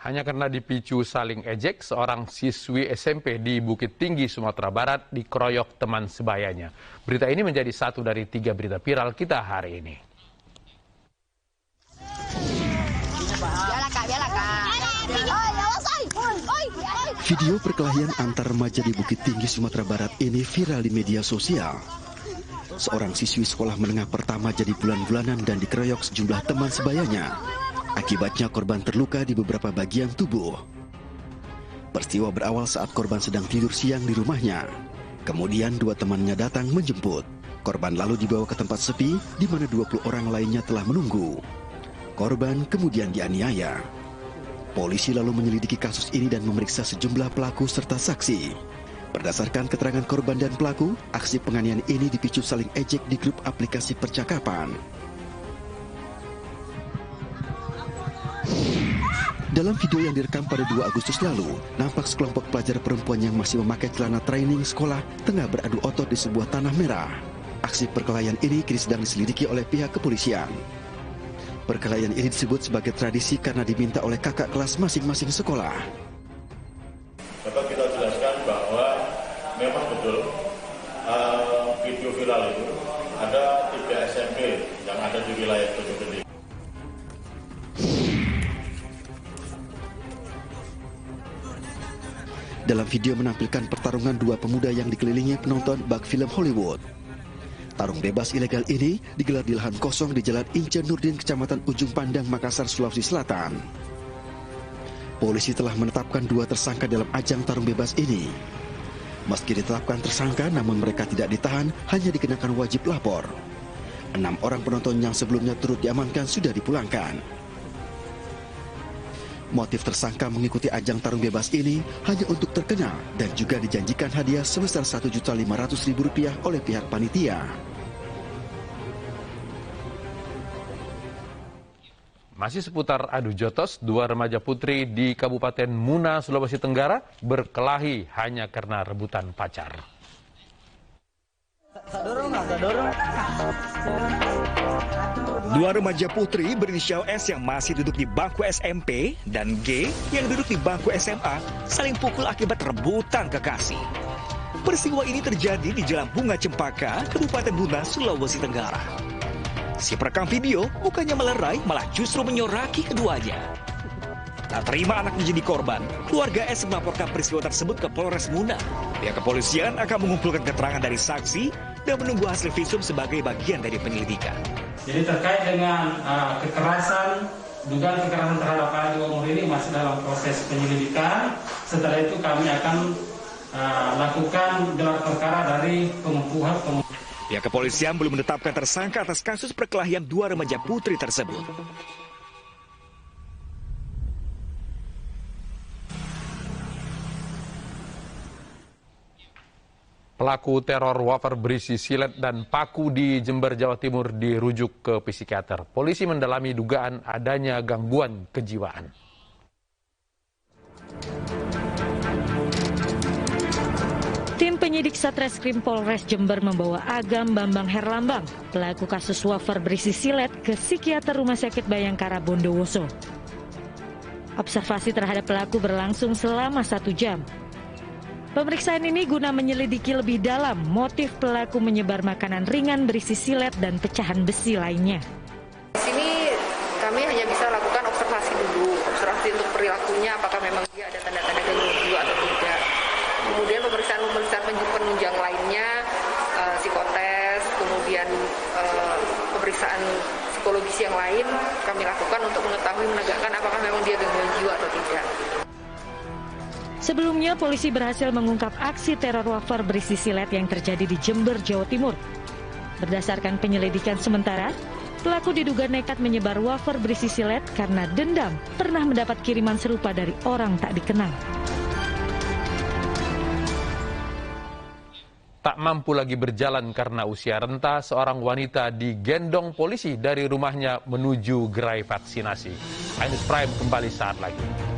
Hanya karena dipicu saling ejek, seorang siswi SMP di Bukit Tinggi, Sumatera Barat dikeroyok teman sebayanya. Berita ini menjadi satu dari 3 berita viral kita hari ini. Video perkelahian antar remaja di Bukit Tinggi, Sumatera Barat ini viral di media sosial. Seorang siswi sekolah menengah pertama jadi bulan-bulanan dan dikeroyok sejumlah teman sebayanya. Akibatnya korban terluka di beberapa bagian tubuh. Peristiwa berawal saat korban sedang tidur siang di rumahnya. Kemudian 2 temannya datang menjemput. Korban lalu dibawa ke tempat sepi di mana 20 orang lainnya telah menunggu. Korban kemudian dianiaya. Polisi lalu menyelidiki kasus ini dan memeriksa sejumlah pelaku serta saksi. Berdasarkan keterangan korban dan pelaku, aksi penganiayaan ini dipicu saling ejek di grup aplikasi percakapan. Dalam video yang direkam pada 2 Agustus lalu, nampak sekelompok pelajar perempuan yang masih memakai celana training sekolah tengah beradu otot di sebuah tanah merah. Aksi perkelahian ini kini sedang diselidiki oleh pihak kepolisian. Perkelahian ini disebut sebagai tradisi karena diminta oleh kakak kelas masing-masing sekolah. Dapat kita jelaskan bahwa memang betul video viral itu ada 3 SMP yang ada di wilayah Bukit Tinggi. Dalam video menampilkan pertarungan 2 pemuda yang dikelilingi penonton bak film Hollywood. Tarung bebas ilegal ini digelar di lahan kosong di Jalan Ince Nurdin, Kecamatan Ujung Pandang, Makassar, Sulawesi Selatan. Polisi telah menetapkan 2 tersangka dalam ajang tarung bebas ini. Meski ditetapkan tersangka, namun mereka tidak ditahan, hanya dikenakan wajib lapor. 6 orang penonton yang sebelumnya turut diamankan sudah dipulangkan. Motif tersangka mengikuti ajang tarung bebas ini hanya untuk terkenal dan juga dijanjikan hadiah sebesar Rp1.500.000 oleh pihak panitia. Masih seputar adu jotos, 2 remaja putri di Kabupaten Muna, Sulawesi Tenggara berkelahi hanya karena rebutan pacar. Dua remaja putri berinisial S yang masih duduk di bangku SMP dan G yang duduk di bangku SMA saling pukul akibat rebutan kekasih. Peristiwa ini terjadi di Jalan Bunga Cempaka, Kabupaten Muna, Sulawesi Tenggara. Si perekam video bukannya melerai, malah justru menyoraki keduanya. Tak terima anaknya jadi korban, keluarga S melaporkan peristiwa tersebut ke Polres Muna. Pihak kepolisian akan mengumpulkan keterangan dari saksi dan menunggu hasil visum sebagai bagian dari penyelidikan. Jadi terkait dengan dugaan kekerasan terhadap anak di bawah umur ini masih dalam proses penyelidikan. Setelah itu kami akan lakukan gelar perkara dari pengukuhan. Pihak kepolisian belum menetapkan tersangka atas kasus perkelahian 2 remaja putri tersebut. Pelaku teror wafer berisi silet dan paku di Jember, Jawa Timur dirujuk ke psikiater. Polisi mendalami dugaan adanya gangguan kejiwaan. Tim penyidik Satreskrim Polres Jember membawa Agam Bambang Herlambang, pelaku kasus wafer berisi silet, ke psikiater Rumah Sakit Bayangkara Bondowoso. Observasi terhadap pelaku berlangsung selama 1 jam. Pemeriksaan ini guna menyelidiki lebih dalam motif pelaku menyebar makanan ringan berisi silet dan pecahan besi lainnya. Di sini kami hanya bisa lakukan observasi dulu, observasi untuk perilakunya, apakah memang dia ada tanda-tanda gangguan jiwa atau tidak. Kemudian pemeriksaan penunjang lainnya, psikotes, kemudian pemeriksaan psikologis yang lain kami lakukan untuk mengetahui menegakkan apakah memang dia gangguan jiwa atau tidak. Sebelumnya, polisi berhasil mengungkap aksi teror wafer berisi silet yang terjadi di Jember, Jawa Timur. Berdasarkan penyelidikan sementara, pelaku diduga nekat menyebar wafer berisi silet karena dendam pernah mendapat kiriman serupa dari orang tak dikenal. Tak mampu lagi berjalan karena usia renta, seorang wanita digendong polisi dari rumahnya menuju gerai vaksinasi. Ainus Prime kembali saat lagi.